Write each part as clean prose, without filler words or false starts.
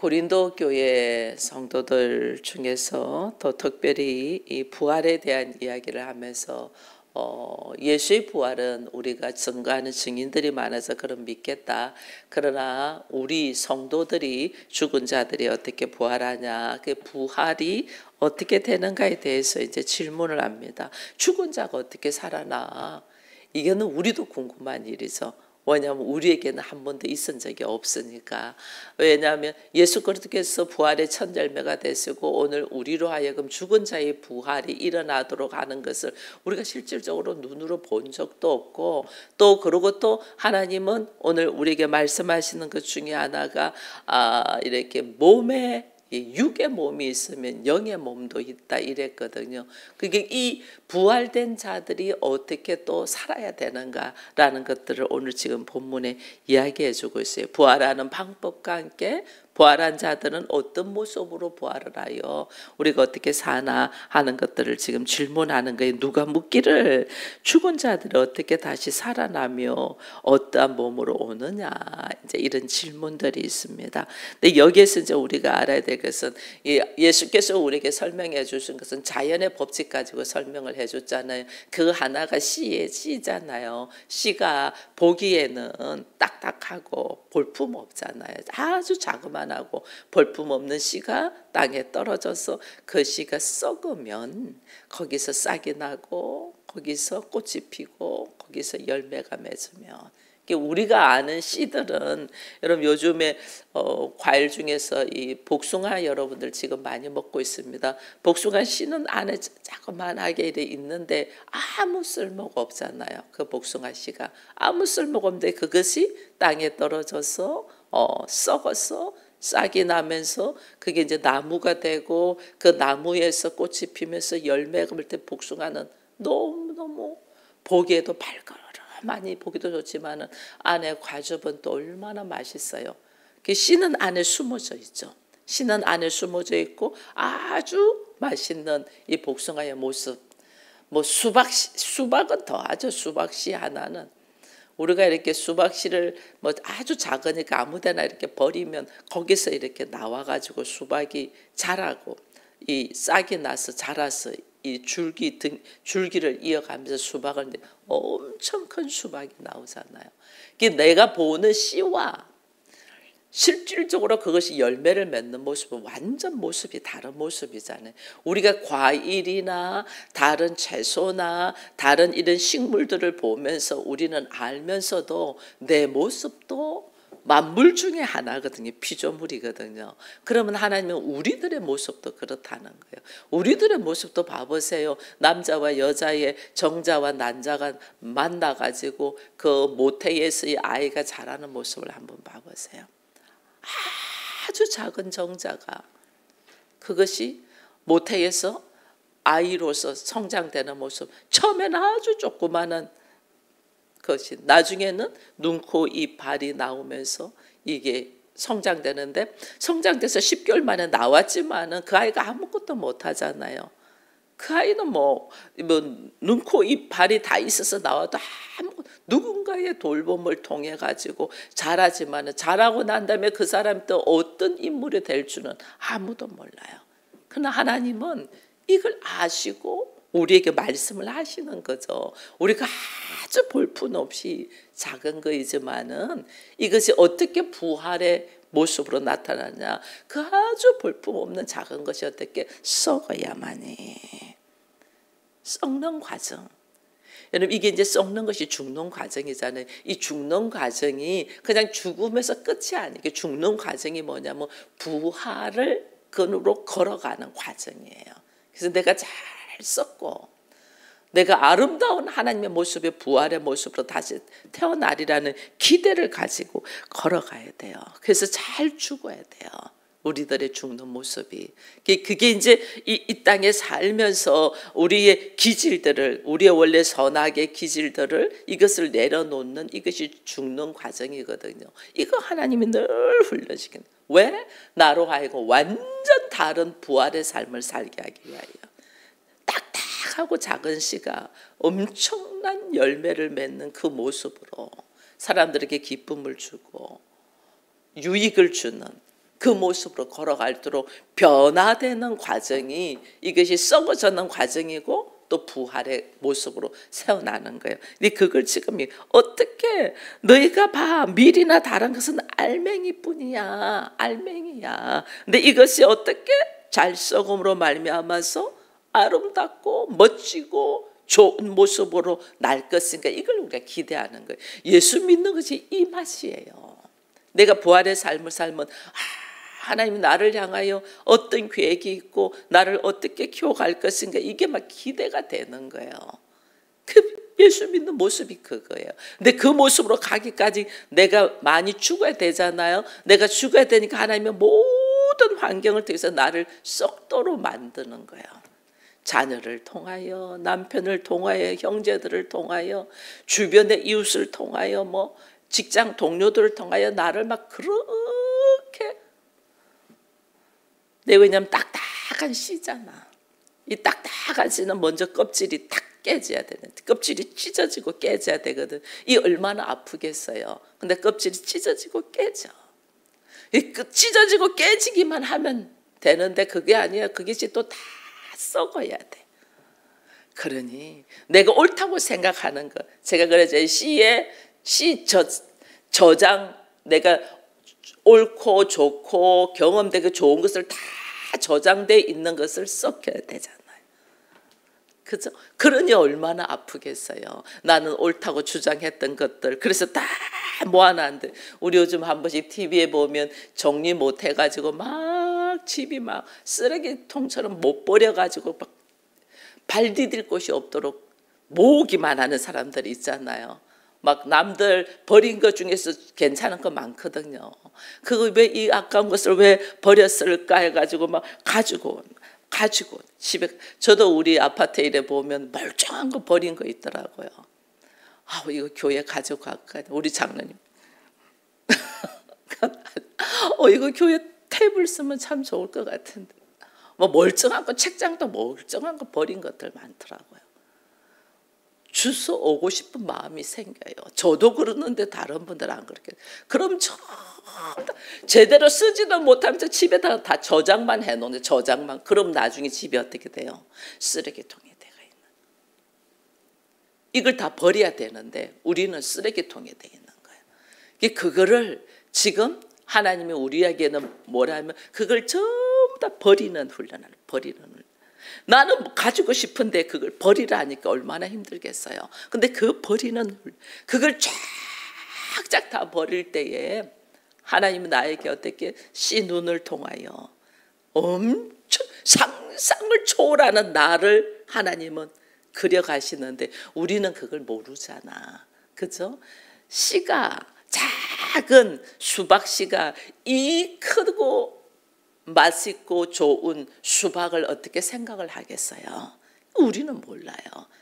고린도 교회 성도들 중에서 더 특별히 이 부활에 대한 이야기를 하면서 예수의 부활은 우리가 증거하는 증인들이 많아서 그럼 믿겠다. 그러나 우리 성도들이 죽은 자들이 어떻게 부활하냐, 그 부활이 어떻게 되는가에 대해서 이제 질문을 합니다. 죽은 자가 어떻게 살아나? 이거는 우리도 궁금한 일이죠. 왜냐하면 우리에게는 한 번도 있은 적이 없으니까. 왜냐하면 예수 그리스도께서 부활의 첫 열매가 되시고 오늘 우리로 하여금 죽은 자의 부활이 일어나도록 하는 것을 우리가 실질적으로 눈으로 본 적도 없고, 또 그러고 또 하나님은 오늘 우리에게 말씀하시는 것 중에 하나가 이렇게 몸에 육의 몸이 있으면 영의 몸도 있다 이랬거든요. 그게 이 부활된 자들이 어떻게 또 살아야 되는가라는 것들을 오늘 지금 본문에 이야기해 주고 있어요. 부활하는 방법과 함께 부활한 자들은 어떤 모습으로 부활을 하여 우리가 어떻게 사나 하는 것들을 지금 질문하는 거예요. 누가 묻기를 죽은 자들이 어떻게 다시 살아나며 어떠한 몸으로 오느냐, 이제 이런 질문들이 있습니다. 근데 여기에서 이제 우리가 알아야 될 것은 예수께서 우리에게 설명해 주신 것은 자연의 법칙 가지고 설명을 해 줬잖아요. 그 하나가 씨의 씨잖아요. 씨가 보기에는 딱딱하고 볼품 없잖아요. 아주 자그만하고 볼품 없는 씨가 땅에 떨어져서 그 씨가 썩으면 거기서 싹이 나고 거기서 꽃이 피고 거기서 열매가 맺으면, 우리가 아는 씨들은, 여러분 요즘에 과일 중에서 이 복숭아 여러분들 지금 많이 먹고 있습니다. 복숭아 씨는 안에 자그만하게 있는데 아무 쓸모가 없잖아요. 그 복숭아 씨가 아무 쓸모가 없는데 그것이 땅에 떨어져서 썩어서 싹이 나면서 그게 이제 나무가 되고 그 나무에서 꽃이 피면서 열매가 맺을 때 복숭아는 너무너무 보기에도 밝아 많이 보기도 좋지만은 안에 과즙은 또 얼마나 맛있어요. 그 씨는 안에 숨어져 있죠. 씨는 안에 숨어져 있고 아주 맛있는 이 복숭아의 모습. 뭐 수박은 더하죠. 수박씨 하나는 우리가 이렇게 수박씨를 뭐 아주 작으니까 아무데나 이렇게 버리면 거기서 이렇게 나와가지고 수박이 자라고 이 싹이 나서 자라서 이 줄기를 이어가면서 수박을 엄청 큰 수박이 나오잖아요. 내가 보는 씨와 실질적으로 그것이 열매를 맺는 모습은 완전 모습이 다른 모습이잖아요. 우리가 과일이나 다른 채소나 다른 이런 식물들을 보면서 우리는 알면서도 내 모습도 만물 중에 하나거든요. 피조물이거든요. 그러면 하나님은 우리들의 모습도 그렇다는 거예요. 우리들의 모습도 봐보세요. 남자와 여자의 정자와 난자가 만나가지고 그 모태에서의 아이가 자라는 모습을 한번 봐보세요. 아주 작은 정자가 그것이 모태에서 아이로서 성장되는 모습, 처음에는 아주 조그마한 것이 나중에는 눈, 코, 입, 발이 나오면서 이게 성장되는데, 성장돼서 10개월 만에 나왔지만은 그 아이가 아무것도 못하잖아요. 그 아이는 눈, 코, 입, 발이 다 있어서 나와도 누군가의 돌봄을 통해 가지고 자라지만은 자라고 난 다음에 그 사람이 또 어떤 인물이 될 줄은 아무도 몰라요. 그러나 하나님은 이걸 아시고 우리에게 말씀을 하시는 거죠. 우리가 아주 볼품 없이 작은 거이지만은 이것이 어떻게 부활의 모습으로 나타나냐. 그 아주 볼품 없는 작은 것이 어떻게 썩어야만이. 썩는 과정. 여러분 이게 이제 썩는 것이 죽는 과정이잖아요. 이 죽는 과정이 그냥 죽음에서 끝이 아니고 죽는 과정이 뭐냐면 부활을 근으로 걸어가는 과정이에요. 그래서 내가 잘 썩고 내가 아름다운 하나님의 모습의 부활의 모습으로 다시 태어나리라는 기대를 가지고 걸어가야 돼요. 그래서 잘 죽어야 돼요. 우리들의 죽는 모습이. 그게 이제 이 땅에 살면서 우리의 기질들을, 우리의 원래 선악의 기질들을 이것을 내려놓는 이것이 죽는 과정이거든요. 이거 하나님이 늘 훈련시키는. 왜? 나로 하여금 완전 다른 부활의 삶을 살게 하기 위하여. 딱딱하고 작은 씨가 엄청난 열매를 맺는 그 모습으로 사람들에게 기쁨을 주고 유익을 주는 그 모습으로 걸어갈수록 변화되는 과정이, 이것이 썩어지는 과정이고 또 부활의 모습으로 세워나는 거예요. 근데 그걸 지금 어떻게, 너희가 봐, 밀이나 다른 것은 알맹이뿐이야, 알맹이야. 근데 이것이 어떻게 잘 썩음으로 말미암아서 아름답고 멋지고 좋은 모습으로 날 것인가, 이걸 우리가 기대하는 거예요. 예수 믿는 것이 이 맛이에요. 내가 부활의 삶을 살면 하나님이 나를 향하여 어떤 계획이 있고 나를 어떻게 키워갈 것인가, 이게 막 기대가 되는 거예요. 그 예수 믿는 모습이 그거예요. 근데 그 모습으로 가기까지 내가 많이 죽어야 되잖아요. 내가 죽어야 되니까 하나님의 모든 환경을 통해서 나를 썩도록 만드는 거예요. 자녀를 통하여, 남편을 통하여, 형제들을 통하여, 주변의 이웃을 통하여, 뭐 직장 동료들을 통하여 나를 막 그렇게, 왜냐면 딱딱한 씨잖아. 이 딱딱한 씨는 먼저 껍질이 탁 깨져야 되는데, 껍질이 찢어지고 깨져야 되거든. 이 얼마나 아프겠어요. 근데 껍질이 찢어지고 깨져. 찢어지고 깨지기만 하면 되는데 그게 아니야. 그것이 또 다 썩어야 돼. 그러니 내가 옳다고 생각하는 것, 제가 그래서 시 저장, 내가 옳고 좋고 경험되고 좋은 것을 다 저장돼 있는 것을 썩혀야 되잖아요. 그죠? 그러니 얼마나 아프겠어요. 나는 옳다고 주장했던 것들, 그래서 다 모아놨는데, 우리 요즘 한 번씩 TV에 보면 정리 못 해가지고 막 집이 막 쓰레기통처럼 못 버려가지고 막 발 디딜 곳이 없도록 모으기만 하는 사람들이 있잖아요. 막 남들 버린 것 중에서 괜찮은 거 많거든요. 그거 왜 이 아까운 것을 왜 버렸을까 해가지고 막 가지고 집에, 저도 우리 아파트에 이래 보면 멀쩡한 거 버린 거 있더라고요. 이거 교회 가져갈까? 우리 장로님 이거 교회 테이블 쓰면 참 좋을 것 같은데, 뭐 멀쩡한 거, 책장도 멀쩡한 거 버린 것들 많더라고요. 주워 오고 싶은 마음이 생겨요. 저도 그러는데 다른 분들은 안 그렇게. 그럼 제대로 쓰지도 못하면서 집에다가 다 저장만 해놓는데, 저장만. 그럼 나중에 집이 어떻게 돼요? 쓰레기통에 되어 있는. 이걸 다 버려야 되는데 우리는 쓰레기통에 되어 있는 거예요. 그거를 지금 하나님이 우리에게는 뭐라 하면 그걸 전부 다 버리는 훈련을, 버리는 훈련. 나는 가지고 싶은데 그걸 버리라니까 얼마나 힘들겠어요. 근데 그 버리는, 그걸 쫙쫙 다 버릴 때에 하나님은 나에게 어떻게 씨 눈을 통하여 엄청 상상을 초월하는 나를 하나님은 그려가시는데, 우리는 그걸 모르잖아. 그죠? 씨가, 작은 수박씨가 이 크고 맛있고 좋은 수박을 어떻게 생각을 하겠어요? 우리는 몰라요.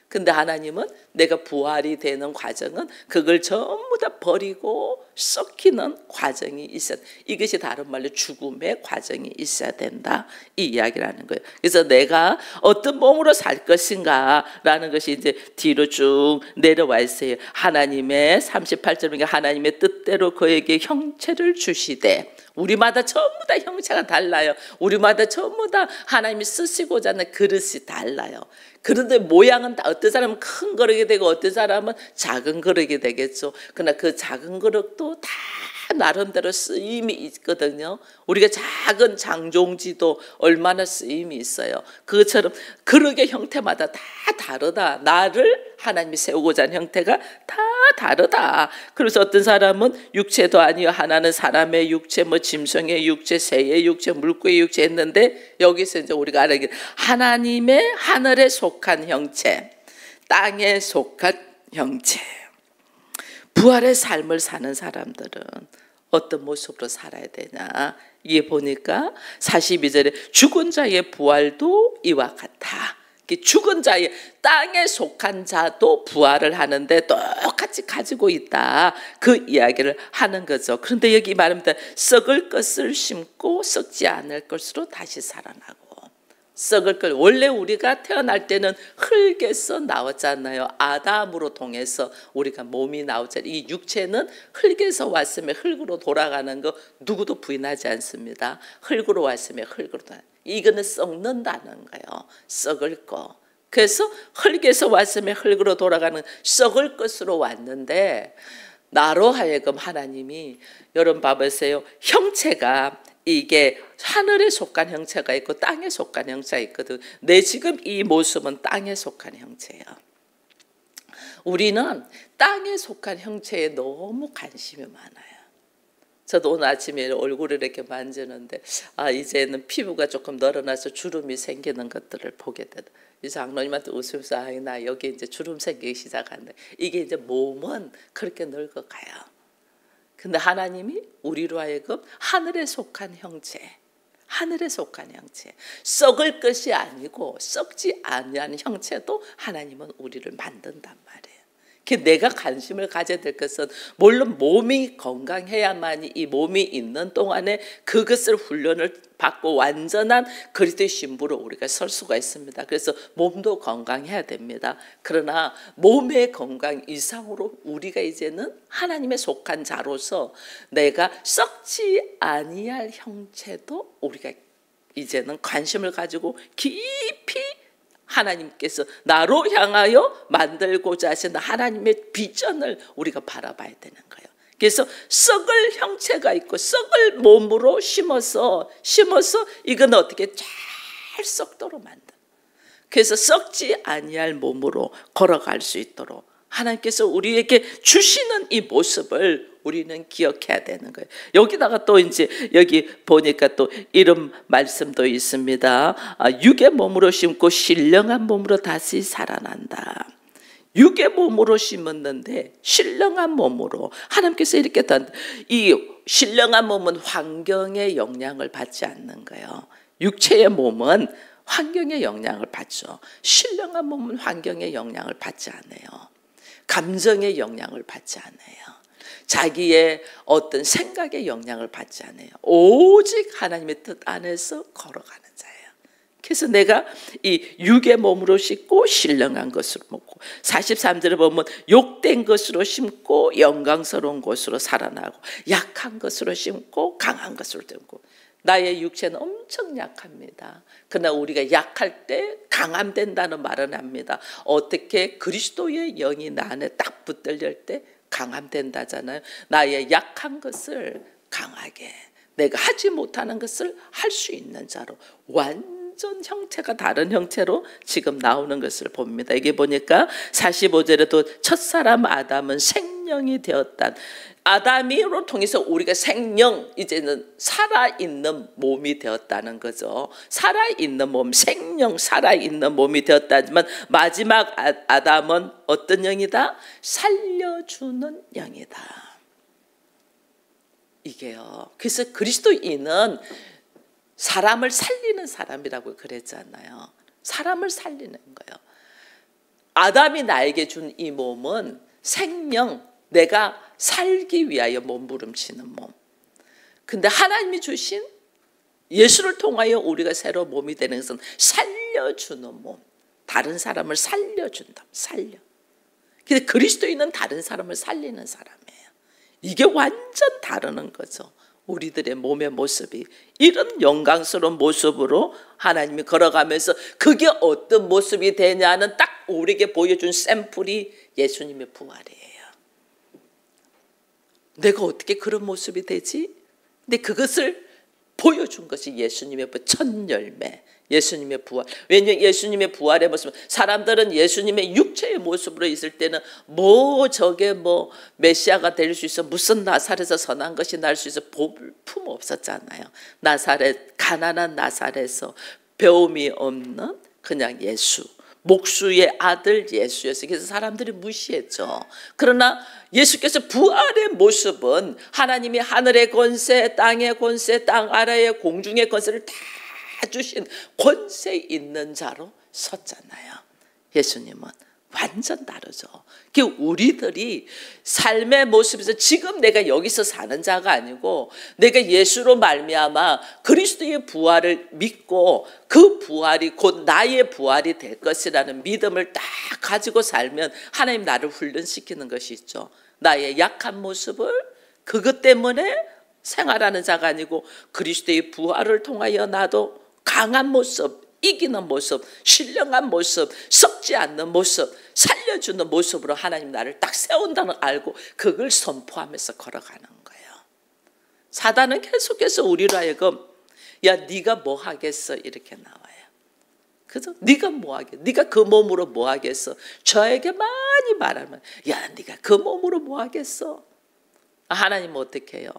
근데 하나님은 내가 부활이 되는 과정은 그걸 전부 다 버리고 썩히는 과정이 있어야, 이것이 다른 말로 죽음의 과정이 있어야 된다, 이 이야기라는 거예요. 그래서 내가 어떤 몸으로 살 것인가라는 것이 이제 뒤로 쭉 내려와 있어요. 하나님의 38절에 하나님의 뜻대로 그에게 형체를 주시되, 우리마다 전부 다 형체가 달라요. 우리마다 전부 다 하나님이 쓰시고자 하는 그릇이 달라요. 그런데 모양은 다 어떤 사람은 큰 그릇이 되고 어떤 사람은 작은 그릇이 되겠죠. 그러나 그 작은 그릇도 다 나름대로 쓰임이 있거든요. 우리가 작은 장종지도 얼마나 쓰임이 있어요. 그것처럼 그릇의 형태마다 다 다르다. 나를 하나님이 세우고자 하는 형태가 다 다르다. 그래서 어떤 사람은 육체도 아니요, 하나는 사람의 육체, 뭐 짐승의 육체, 새의 육체, 물고기의 육체 했는데, 여기서 이제 우리가 알아야 하나님의 하늘에 속한 형체, 땅에 속한 형체. 부활의 삶을 사는 사람들은 어떤 모습으로 살아야 되냐, 이게 보니까 42절에 죽은 자의 부활도 이와 같아. 죽은 자의, 땅에 속한 자도 부활을 하는데 똑같이 가지고 있다, 그 이야기를 하는 거죠. 그런데 여기 말합니다. 썩을 것을 심고 썩지 않을 것으로 다시 살아나고, 썩을 걸. 원래 우리가 태어날 때는 흙에서 나왔잖아요. 아담으로 통해서 우리가 몸이 나왔잖아요. 이 육체는 흙에서 왔으면 흙으로 돌아가는 거 누구도 부인하지 않습니다. 흙으로 왔으면 흙으로 돌아가는 거. 이거는 썩는다는 거예요. 썩을 거. 그래서 흙에서 왔으면 흙으로 돌아가는 썩을 것으로 왔는데, 나로 하여금 하나님이, 여러분 봐보세요. 형체가 이게 하늘에 속한 형체가 있고 땅에 속한 형체가 있거든. 내 지금 이 모습은 땅에 속한 형체예요. 우리는 땅에 속한 형체에 너무 관심이 많아요. 저도 오늘 아침에 얼굴을 이렇게 만지는데 이제는 피부가 조금 늘어나서 주름이 생기는 것들을 보게 되다. 이 장로님한테 웃으면서 나 여기 이제 주름 생기기 시작한다. 이게 이제 몸은 그렇게 늙어가요. 근데 하나님이 우리로 하여금 하늘에 속한 형체, 하늘에 속한 형체, 썩을 것이 아니고 썩지 아니한 형체도 하나님은 우리를 만든단 말이에요. 내가 관심을 가져야 될 것은, 물론 몸이 건강해야만이 이 몸이 있는 동안에 그것을 훈련을 받고 완전한 그리스도의 신부로 우리가 설 수가 있습니다. 그래서 몸도 건강해야 됩니다. 그러나 몸의 건강 이상으로 우리가 이제는 하나님의 속한 자로서 내가 썩지 아니할 형체도 우리가 이제는 관심을 가지고 깊이 하나님께서 나로 향하여 만들고자 하시는 하나님의 비전을 우리가 바라봐야 되는 거예요. 그래서 썩을 형체가 있고 썩을 몸으로 심어서 이건 어떻게 잘 썩도록 만든. 그래서 썩지 아니할 몸으로 걸어갈 수 있도록 하나님께서 우리에게 주시는 이 모습을 우리는 기억해야 되는 거예요. 여기다가 또 이제 여기 보니까 또 이런 말씀도 있습니다. 육의 몸으로 심고 신령한 몸으로 다시 살아난다. 육의 몸으로 심었는데 신령한 몸으로 하나님께서 이렇게 이 신령한 몸은 환경의 영향을 받지 않는 거예요. 육체의 몸은 환경의 영향을 받죠. 신령한 몸은 환경의 영향을 받지 않아요. 감정의 영향을 받지 않아요. 자기의 어떤 생각의 영향을 받지 않아요. 오직 하나님의 뜻 안에서 걸어가는 자예요. 그래서 내가 이 육의 몸으로 심고 신령한 것으로 먹고, 43절에 보면 욕된 것으로 심고 영광스러운 것으로 살아나고, 약한 것으로 심고 강한 것으로 되고. 나의 육체는 엄청 약합니다. 그러나 우리가 약할 때 강함된다는 말은 합니다. 어떻게 그리스도의 영이 나 안에 딱 붙들릴 때 강함된다잖아요. 나의 약한 것을 강하게, 내가 하지 못하는 것을 할 수 있는 자로, 완전 형체가 다른 형체로 지금 나오는 것을 봅니다. 이게 보니까 45절에도 첫사람 아담은 생명이 되었다. 아담이로 통해서 우리가 생명, 이제는 살아있는 몸이 되었다는 거죠. 살아있는 몸, 생명, 살아있는 몸이 되었다지만 마지막 아담은 어떤 영이다? 살려주는 영이다. 이게요. 그래서 그리스도인은 사람을 살리는 사람이라고 그랬잖아요. 사람을 살리는 거예요. 아담이 나에게 준 이 몸은 생명, 내가 살기 위하여 몸부림치는 몸. 근데 하나님이 주신 예수를 통하여 우리가 새로 몸이 되는 것은 살려주는 몸. 다른 사람을 살려준다. 살려. 근데 그리스도인은 다른 사람을 살리는 사람이에요. 이게 완전 다르는 거죠. 우리들의 몸의 모습이 이런 영광스러운 모습으로 하나님이 걸어가면서 그게 어떤 모습이 되냐는 딱 우리에게 보여준 샘플이 예수님의 부활이에요. 내가 어떻게 그런 모습이 되지? 근데 그것을 보여준 것이 예수님의 첫 열매, 예수님의 부활. 왜냐하면 예수님의 부활의 모습, 사람들은 예수님의 육체의 모습으로 있을 때는 저게 메시아가 될 수 있어, 무슨 나사렛에서 선한 것이 날 수 있어, 볼품 없었잖아요. 나사렛, 가난한 나사렛에서 배움이 없는 그냥 예수, 목수의 아들 예수였어요. 그래서 사람들이 무시했죠. 그러나 예수께서 부활의 모습은 하나님이 하늘의 권세, 땅의 권세, 땅 아래의 공중의 권세를 다 주신 권세 있는 자로 섰잖아요. 예수님은 완전 다르죠. 그 우리들이 삶의 모습에서 지금 내가 여기서 사는 자가 아니고 내가 예수로 말미암아 그리스도의 부활을 믿고 그 부활이 곧 나의 부활이 될 것이라는 믿음을 딱 가지고 살면 하나님 나를 훈련시키는 것이 있죠. 나의 약한 모습을 그것 때문에 생활하는 자가 아니고 그리스도의 부활을 통하여 나도 강한 모습, 이기는 모습, 신령한 모습, 썩지 않는 모습, 살려주는 모습으로 하나님 나를 딱 세운다는 걸 알고 그걸 선포하면서 걸어가는 거예요. 사단은 계속해서 우리로 하여금 야 네가 뭐 하겠어 이렇게 나와요. 그죠? 네가 뭐 하겠어? 네가 그 몸으로 뭐 하겠어? 저에게 많이 말하면 야 네가 그 몸으로 뭐 하겠어? 하나님은 어떻게 해요?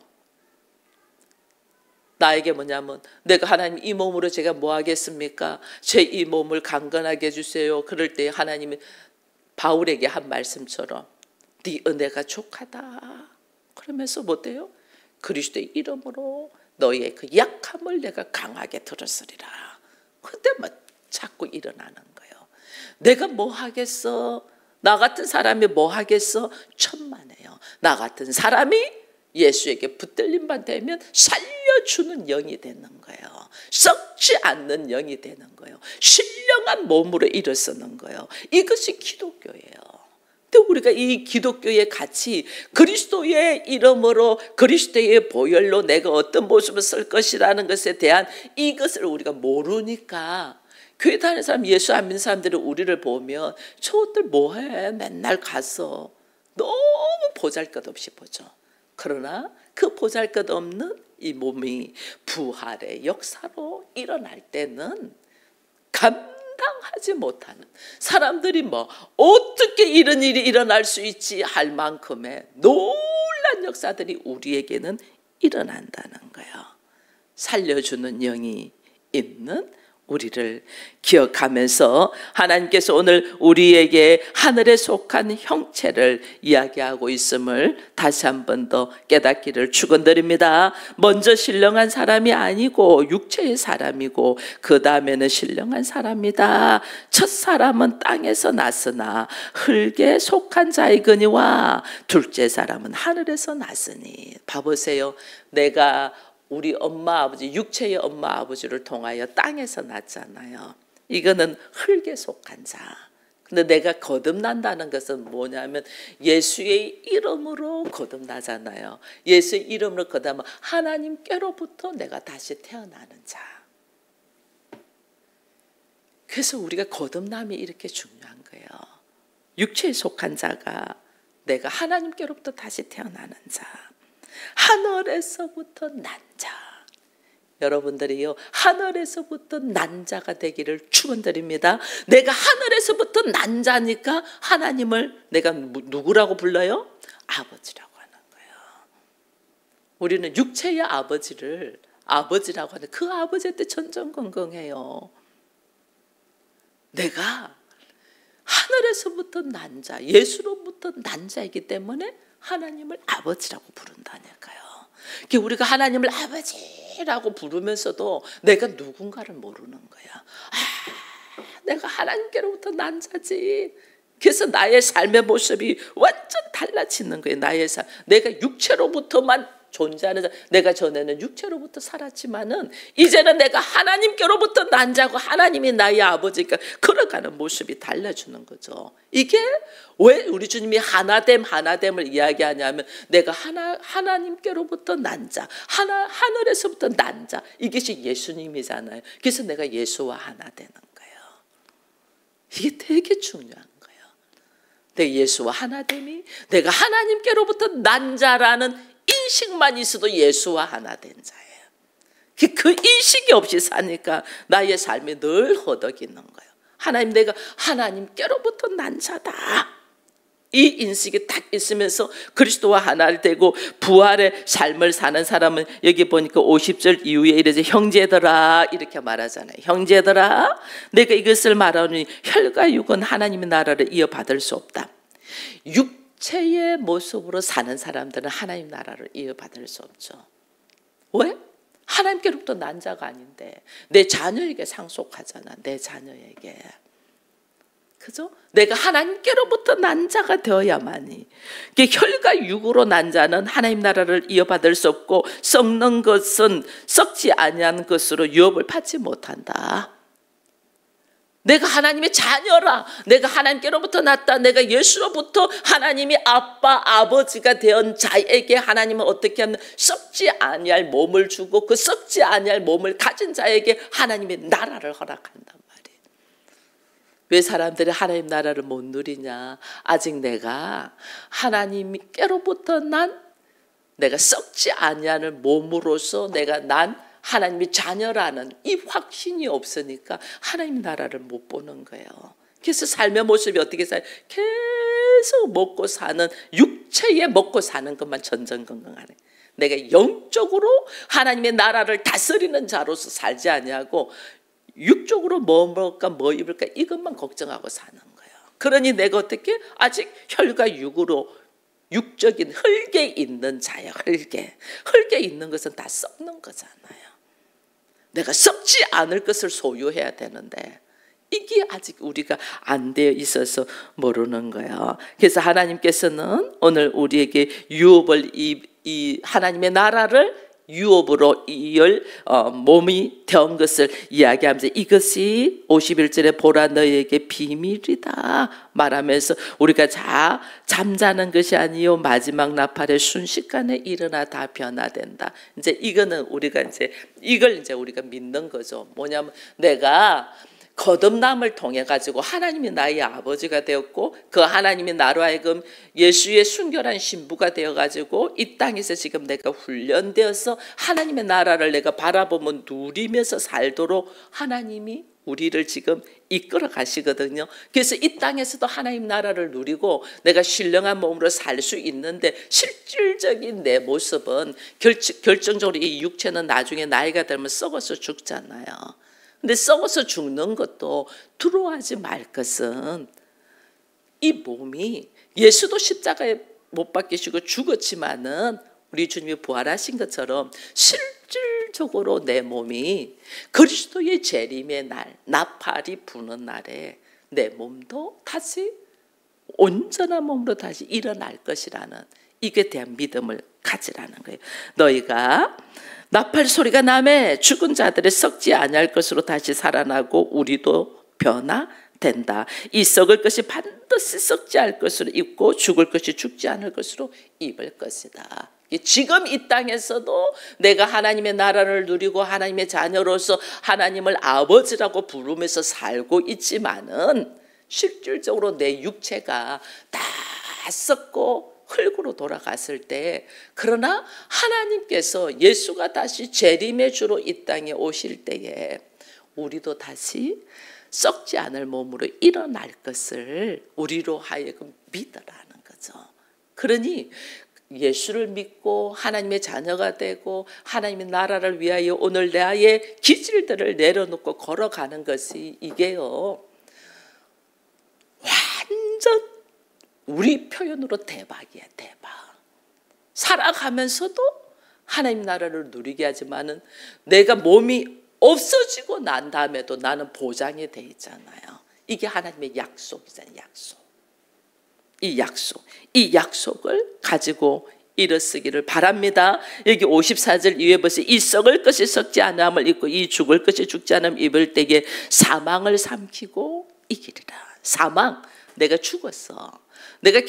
나에게 뭐냐면 내가 하나님 이 몸으로 제가 뭐 하겠습니까? 제 이 몸을 강건하게 해주세요. 그럴 때 하나님이 바울에게 한 말씀처럼 네 은혜가 족하다. 그러면서 못해요? 그리스도의 이름으로 너의 그 약함을 내가 강하게 들었으리라. 그때 뭐 자꾸 일어나는 거예요. 내가 뭐 하겠어? 나 같은 사람이 뭐 하겠어? 천만에요. 나 같은 사람이 예수에게 붙들림 받으면 살려주는 영이 되는 거예요. 썩지 않는 영이 되는 거예요. 신령한 몸으로 일어서는 거예요. 이것이 기독교예요. 근데 우리가 이 기독교의 가치, 그리스도의 이름으로 그리스도의 보혈로 내가 어떤 모습을 쓸 것이라는 것에 대한 이것을 우리가 모르니까 교회 다니는 사람, 예수 안 믿는 사람들이 우리를 보면 저것들 뭐해? 맨날 가서 너무 보잘것없이 보죠. 그러나 그 보잘것없는 이 몸이 부활의 역사로 일어날 때는 감당하지 못하는, 사람들이 뭐 어떻게 이런 일이 일어날 수 있지 할 만큼의 놀란 역사들이 우리에게는 일어난다는 거예요. 살려주는 영이 있는 우리를 기억하면서 하나님께서 오늘 우리에게 하늘에 속한 형체를 이야기하고 있음을 다시 한 번 더 깨닫기를 축원드립니다. 먼저 신령한 사람이 아니고 육체의 사람이고 그 다음에는 신령한 사람이다. 첫 사람은 땅에서 났으나 흙에 속한 자이거니와 둘째 사람은 하늘에서 났으니. 봐보세요. 내가 우리 엄마 아버지, 육체의 엄마 아버지를 통하여 땅에서 났잖아요. 이거는 흙에 속한 자. 근데 내가 거듭난다는 것은 뭐냐면 예수의 이름으로 거듭나잖아요. 예수의 이름으로 거듭나면 하나님께로부터 내가 다시 태어나는 자. 그래서 우리가 거듭남이 이렇게 중요한 거예요. 육체에 속한 자가 내가 하나님께로부터 다시 태어나는 자. 하늘에서부터 난 자. 여러분들이요 하늘에서부터 난 자가 되기를 축원드립니다. 내가 하늘에서부터 난 자니까 하나님을 내가 누구라고 불러요? 아버지라고 하는 거예요. 우리는 육체의 아버지를 아버지라고 하는 그 아버지한테 전전긍긍해요. 내가 하늘에서부터 난 자, 예수로부터 난 자이기 때문에 하나님을 아버지라고 부른다니까요. 우리가 하나님을 아버지라고 부르면서도 내가 누군가를 모르는 거야. 내가 하나님께로부터 난 자지. 그래서 나의 삶의 모습이 완전 달라지는 거예요. 나의 삶. 내가 육체로부터만 존재하는 자. 내가 전에는 육체로부터 살았지만은 이제는 내가 하나님께로부터 난 자고 하나님이 나의 아버지니까 걸어가는 모습이 달라지는 거죠. 이게 왜 우리 주님이 하나됨을 이야기하냐면 내가 하나님께로부터 난 자, 하늘에서부터 난 자. 이것이 예수님이잖아요. 그래서 내가 예수와 하나 되는 거예요. 이게 되게 중요한 거예요. 내 예수와 하나됨이 내가 하나님께로부터 난 자라는 인식만 있어도 예수와 하나 된 자예요. 그 인식이 없이 사니까 나의 삶이 늘 허덕이는 거예요. 하나님, 내가 하나님께로부터 난 자다. 이 인식이 딱 있으면서 그리스도와 하나를 되고 부활의 삶을 사는 사람은 여기 보니까 50절 이후에 이래서 형제들아 이렇게 말하잖아요. 형제들아 내가 이것을 말하니 혈과 육은 하나님의 나라를 이어받을 수 없다. 육체의 모습으로 사는 사람들은 하나님 나라를 이어받을 수 없죠. 왜? 하나님께로부터 난 자가 아닌데 내 자녀에게 상속하잖아. 내 자녀에게. 그죠? 내가 하나님께로부터 난 자가 되어야만이. 혈과 육으로 난 자는 하나님 나라를 이어받을 수 없고 썩는 것은 썩지 아니한 것으로 유업을 받지 못한다. 내가 하나님의 자녀라. 내가 하나님께로부터 났다. 내가 예수로부터 하나님이 아빠, 아버지가 된 자에게 하나님은 어떻게 하면 썩지 아니할 몸을 주고 그 썩지 아니할 몸을 가진 자에게 하나님의 나라를 허락한단 말이에요. 왜 사람들이 하나님 나라를 못 누리냐? 아직 내가 하나님께로부터 난 내가 썩지 아니할 몸으로서 내가 난 하나님의 자녀라는 이 확신이 없으니까 하나님 나라를 못 보는 거예요. 그래서 삶의 모습이 어떻게 살아요? 계속 먹고 사는 육체에 먹고 사는 것만 전전긍긍하네. 내가 영적으로 하나님의 나라를 다스리는 자로서 살지 아니하고 육적으로 뭐 먹을까 뭐 입을까 이것만 걱정하고 사는 거예요. 그러니 내가 어떻게 아직 혈과 육으로 육적인 흙에 있는 자예요. 흙에 있는 것은 다 썩는 거잖아요. 내가 썩지 않을 것을 소유해야 되는데 이게 아직 우리가 안 되어 있어서 모르는 거예요. 그래서 하나님께서는 오늘 우리에게 유업을 이 하나님의 나라를 유업으로 이을 몸이 된 것을 이야기하면서 이것이 51절에 보라 너희에게 비밀이다 말하면서 우리가 잠자는 것이 아니요 마지막 나팔에 순식간에 일어나 다 변화된다. 이제 이거는 우리가 이걸 우리가 믿는 거죠. 뭐냐면 내가 거듭남을 통해 가지고 하나님이 나의 아버지가 되었고 그 하나님이 나로 하여금 예수의 순결한 신부가 되어 가지고 이 땅에서 지금 내가 훈련되어서 하나님의 나라를 내가 바라보면 누리면서 살도록 하나님이 우리를 지금 이끌어 가시거든요. 그래서 이 땅에서도 하나님 나라를 누리고 내가 신령한 몸으로 살 수 있는데 실질적인 내 모습은 결정적으로 이 육체는 나중에 나이가 들면 썩어서 죽잖아요. 근데 썩어서 죽는 것도 두려워하지 말 것은 이 몸이 예수도 십자가에 못 박히시고 죽었지만은 우리 주님이 부활하신 것처럼 실질적으로 내 몸이 그리스도의 재림의 날 나팔이 부는 날에 내 몸도 다시 온전한 몸으로 다시 일어날 것이라는 이게 대한 믿음을 가지라는 거예요. 너희가 나팔 소리가 나매 죽은 자들의 썩지 아니할 것으로 다시 살아나고 우리도 변화된다. 이 썩을 것이 반드시 썩지 않을 것으로 입고 죽을 것이 죽지 않을 것으로 입을 것이다. 지금 이 땅에서도 내가 하나님의 나라를 누리고 하나님의 자녀로서 하나님을 아버지라고 부르면서 살고 있지만은 실질적으로 내 육체가 다 썩고 흙으로 돌아갔을 때 그러나 하나님께서 예수가 다시 재림의 주로 이 땅에 오실 때에 우리도 다시 썩지 않을 몸으로 일어날 것을 우리로 하여금 믿으라는 거죠. 그러니 예수를 믿고 하나님의 자녀가 되고 하나님의 나라를 위하여 오늘 나의 기질들을 내려놓고 걸어가는 것이 이게요 완전 우리 표현으로 대박이야, 대박. 살아가면서도 하나님 나라를 누리게 하지만은 내가 몸이 없어지고 난 다음에도 나는 보장이 돼 있잖아요. 이게 하나님의 약속이잖아요, 약속. 이 약속을 가지고 일어서기를 바랍니다. 여기 54절 이후에 보세요. 이 썩을 것이 썩지 않음을 입고 이 죽을 것이 죽지 않음 입을 때에 사망을 삼키고 이기리라. 사망, 내가 죽었어. 내가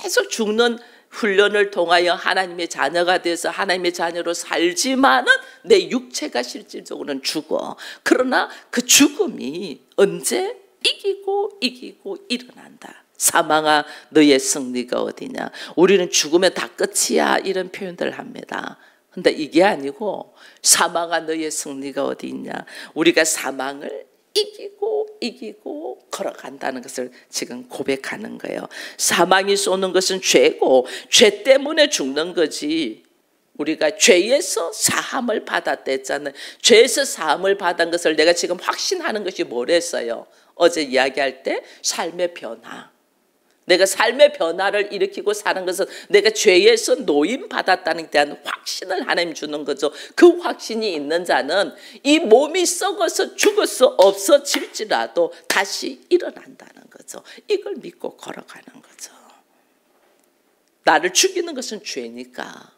계속 죽는 훈련을 통하여 하나님의 자녀가 돼서 하나님의 자녀로 살지만은 내 육체가 실질적으로는 죽어. 그러나 그 죽음이 언제 이기고 일어난다. 사망아 너의 승리가 어디냐. 우리는 죽으면 다 끝이야 이런 표현들을 합니다. 근데 이게 아니고 사망아 너의 승리가 어디 있냐. 우리가 사망을 이기고 걸어간다는 것을 지금 고백하는 거예요. 사망이 쏘는 것은 죄고 죄 때문에 죽는 거지. 우리가 죄에서 사함을 받았댔잖아요. 죄에서 사함을 받은 것을 내가 지금 확신하는 것이 뭐랬어요? 어제 이야기할 때 삶의 변화. 내가 삶의 변화를 일으키고 사는 것은 내가 죄에서 노임받았다는 데 대한 확신을 하나님 주는 거죠. 그 확신이 있는 자는 이 몸이 썩어서 죽어서 없어질지라도 다시 일어난다는 거죠. 이걸 믿고 걸어가는 거죠. 나를 죽이는 것은 죄니까.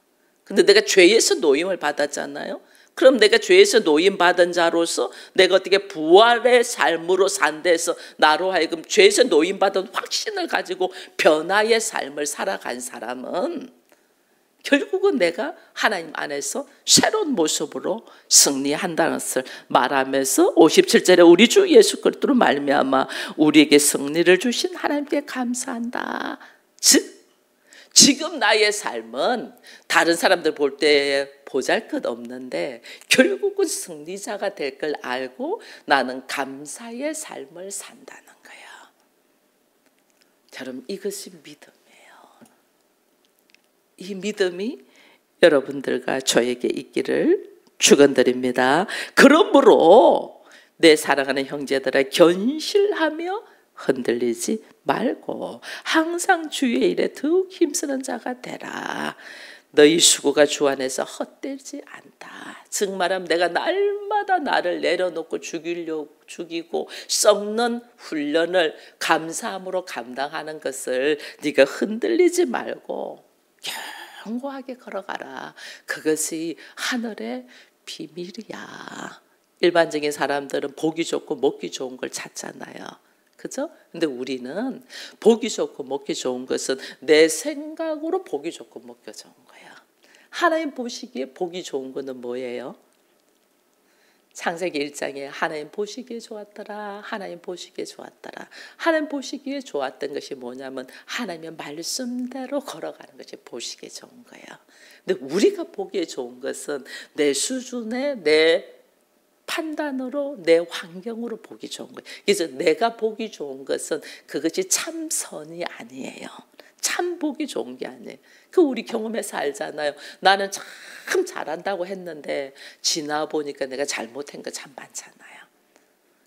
근데 내가 죄에서 노임을 받았잖아요. 그럼 내가 죄에서 노임받은 자로서 내가 어떻게 부활의 삶으로 산데서 나로 하여금 죄에서 노임받은 확신을 가지고 변화의 삶을 살아간 사람은 결국은 내가 하나님 안에서 새로운 모습으로 승리한다는 것을 말하면서 57절에 우리 주 예수 그리스도로 말미암아 우리에게 승리를 주신 하나님께 감사한다. 즉 지금 나의 삶은 다른 사람들 볼 때 보잘것없는데 결국은 승리자가 될 걸 알고 나는 감사의 삶을 산다는 거야. 여러분 이것이 믿음이에요. 이 믿음이 여러분들과 저에게 있기를 축원드립니다. 그러므로 내 사랑하는 형제들아 견실하며 흔들리지 말고 항상 주의 일에 더욱 힘쓰는 자가 되라. 너희 수고가 주 안에서 헛되지 않다. 즉 말하면 내가 날마다 나를 내려놓고 죽이고 썩는 훈련을 감사함으로 감당하는 것을 네가 흔들리지 말고 견고하게 걸어가라. 그것이 하늘의 비밀이야. 일반적인 사람들은 보기 좋고 먹기 좋은 걸 찾잖아요. 그죠? 근데 우리는 보기 좋고 먹기 좋은 것은 내 생각으로 보기 좋고 먹기 좋은 거야. 하나님 보시기에 보기 좋은 거는 뭐예요? 창세기 1장에 하나님 보시기에 좋았더라. 하나님 보시기에 좋았더라. 하나님 보시기에 좋았던 것이 뭐냐면 하나님의 말씀대로 걸어가는 것이 보시기에 좋은 거예요. 근데 우리가 보기에 좋은 것은 내 수준에 내 판단으로 내 환경으로 보기 좋은 거예요. 그래서 내가 보기 좋은 것은 그것이 참 선이 아니에요. 참 보기 좋은 게 아니에요. 그 우리 경험에서 알잖아요. 나는 참 잘한다고 했는데 지나 보니까 내가 잘못한 거 참 많잖아요.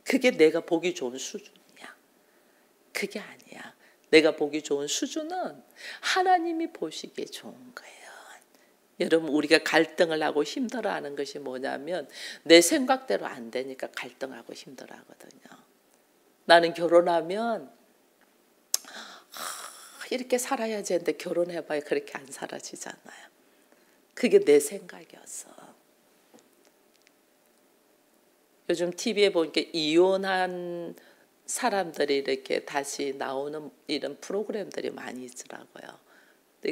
그게 내가 보기 좋은 수준이야. 그게 아니야. 내가 보기 좋은 수준은 하나님이 보시기에 좋은 거예요. 여러분 우리가 갈등을 하고 힘들어하는 것이 뭐냐면 내 생각대로 안 되니까 갈등하고 힘들어하거든요. 나는 결혼하면 이렇게 살아야지 했는데 결혼해봐야 그렇게 안 살아지잖아요. 그게 내 생각이었어. 요즘 TV에 보니까 이혼한 사람들이 이렇게 다시 나오는 이런 프로그램들이 많이 있더라고요.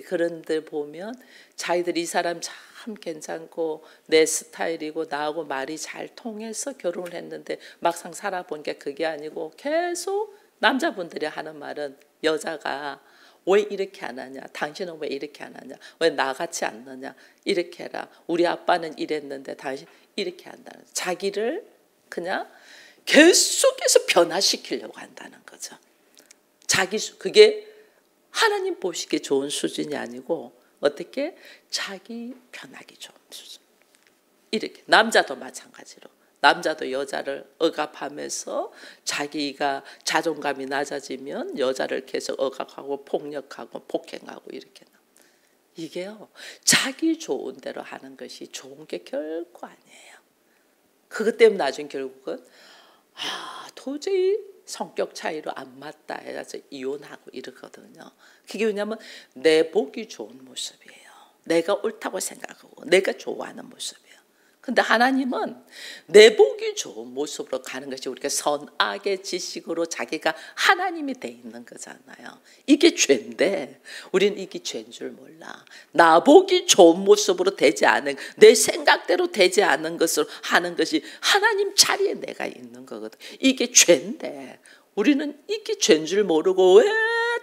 그런데 보면 자기들이 이 사람 참 괜찮고 내 스타일이고 나하고 말이 잘 통해서 결혼을 했는데 막상 살아보니까 그게 아니고 계속 남자분들이 하는 말은 여자가 왜 이렇게 안 하냐? 당신은 왜 이렇게 안 하냐? 왜 나같이 안 하냐? 이렇게 해라. 우리 아빠는 이랬는데 당신 이렇게 한다는 거죠. 자기를 그냥 계속해서 변화시키려고 한다는 거죠. 그게 하나님 보시기에 좋은 수준이 아니고 어떻게 자기 편하기 좋은 수준. 이렇게 남자도 마찬가지로 남자도 여자를 억압하면서 자기가 자존감이 낮아지면 여자를 계속 억압하고 폭력하고 폭행하고 이렇게. 이게요 자기 좋은 대로 하는 것이 좋은 게 결코 아니에요. 그것 때문에 나중에 결국은 도저히 성격 차이로 안 맞다 해서 이혼하고 이러거든요. 그게 왜냐하면 내 보기 좋은 모습이에요. 내가 옳다고 생각하고 내가 좋아하는 모습이에요. 근데 하나님은 내 보기 좋은 모습으로 가는 것이 우리가 선악의 지식으로 자기가 하나님이 돼 있는 거잖아요. 이게 죄인데 우리는 이게 죄인 줄 몰라. 나 보기 좋은 모습으로 되지 않은 내 생각대로 되지 않은 것으로 하는 것이 하나님 자리에 내가 있는 거거든. 이게 죄인데 우리는 이게 죄인 줄 모르고 왜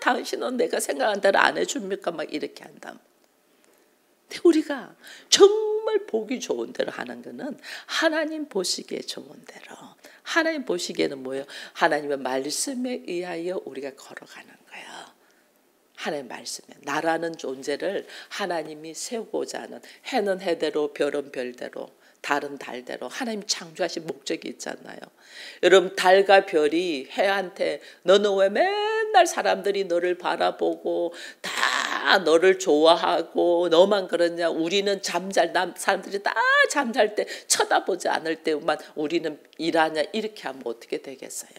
당신은 내가 생각한 대로 안 해줍니까? 막 이렇게 한다. 근데 우리가 정말 보기 좋은 대로 하는 거는 하나님 보시기에 좋은 대로. 하나님 보시기에는 뭐예요? 하나님의 말씀에 의하여 우리가 걸어가는 거예요. 하나님의 말씀에. 나라는 존재를 하나님이 세우고자 하는 해는 해대로 별은 별대로 달은 달대로 하나님 창조하신 목적이 있잖아요. 여러분 달과 별이 해한테 너는 왜 맨날 맨날 사람들이 너를 바라보고 다 너를 좋아하고 너만 그러냐. 우리는 사람들이 다 잠잘 때 쳐다보지 않을 때만 우리는 일하냐. 이렇게 하면 어떻게 되겠어요?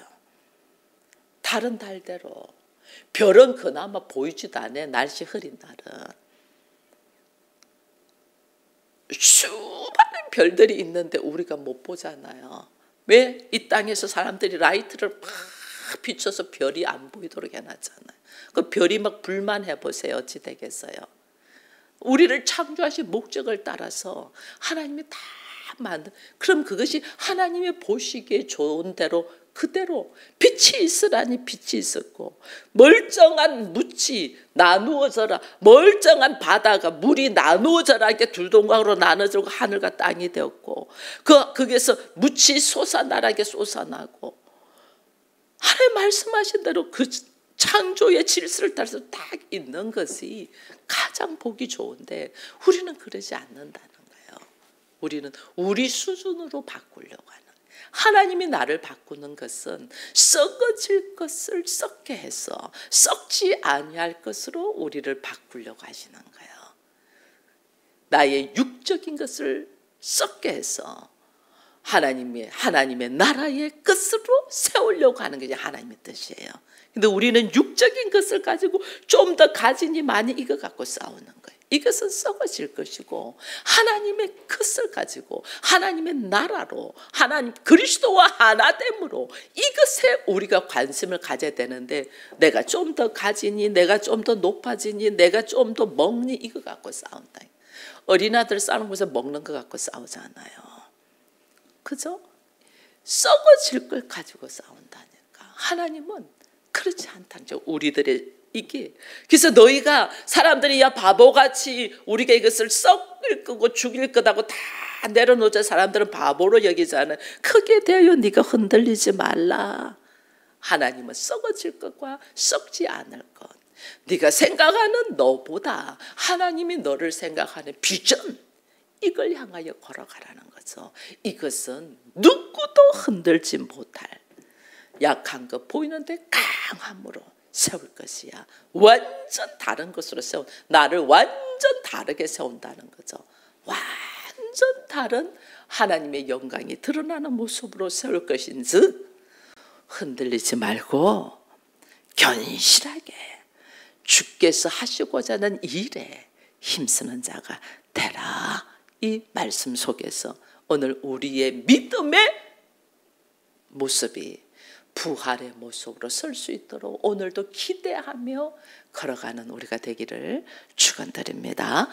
다른 달대로. 별은 그나마 보이지도 않아. 날씨 흐린 날은. 수많은 별들이 있는데 우리가 못 보잖아요. 왜? 이 땅에서 사람들이 라이트를 막 비춰서 별이 안 보이도록 해놨잖아요. 그 별이 막 불만해 보세요. 어찌 되겠어요? 우리를 창조하신 목적을 따라서 하나님이 다 그럼 그것이 하나님의 보시기에 좋은 대로 그대로 빛이 있으라니 빛이 있었고, 멀쩡한 묻이 나누어져라, 멀쩡한 바다가 물이 나누어져라 이렇게 둘동강으로 나눠지고 하늘과 땅이 되었고, 거기에서 묻이 솟아나라게 솟아나고, 하나님 말씀하신 대로 그 창조의 질서를 따라서 딱 있는 것이 가장 보기 좋은데 우리는 그러지 않는다는 거예요. 우리는 우리 수준으로 바꾸려고 하는. 하나님이 나를 바꾸는 것은 썩어질 것을 썩게 해서 썩지 아니할 것으로 우리를 바꾸려고 하시는 거예요. 나의 육적인 것을 썩게 해서 하나님의 나라의 것으로 세우려고 하는 게 하나님의 뜻이에요. 근데 우리는 육적인 것을 가지고 좀 더 가지니 많이 이거 갖고 싸우는 거예요. 이것은 썩어질 것이고, 하나님의 것을 가지고 하나님의 나라로, 하나님 그리스도와 하나됨으로 이것에 우리가 관심을 가져야 되는데, 내가 좀 더 가지니, 내가 좀 더 높아지니, 내가 좀 더 먹니, 이거 갖고 싸운다. 어린아들 싸우는 곳에서 먹는 거 갖고 싸우잖아요. 그죠? 썩어질 걸 가지고 싸운다니까. 하나님은 그렇지 않다는 거죠. 우리들의 이게. 그래서 너희가 사람들이 야 바보같이 우리가 이것을 썩을 거고 죽일 거다고 다 내려놓자. 사람들은 바보로 여기잖아요. 크게 되어 네가 흔들리지 말라. 하나님은 썩어질 것과 썩지 않을 것, 네가 생각하는 너보다 하나님이 너를 생각하는 비전, 이걸 향하여 걸어가라는 거죠. 이것은 누구도 흔들지 못할 약한 것 보이는데 강함으로 세울 것이야. 완전 다른 것으로 나를 완전 다르게 세운다는 거죠. 완전 다른 하나님의 영광이 드러나는 모습으로 세울 것인즉 흔들리지 말고 견실하게 주께서 하시고자 하는 일에 힘쓰는 자가 되라. 이 말씀 속에서 오늘 우리의 믿음의 모습이 부활의 모습으로 설 수 있도록 오늘도 기대하며 걸어가는 우리가 되기를 축원드립니다.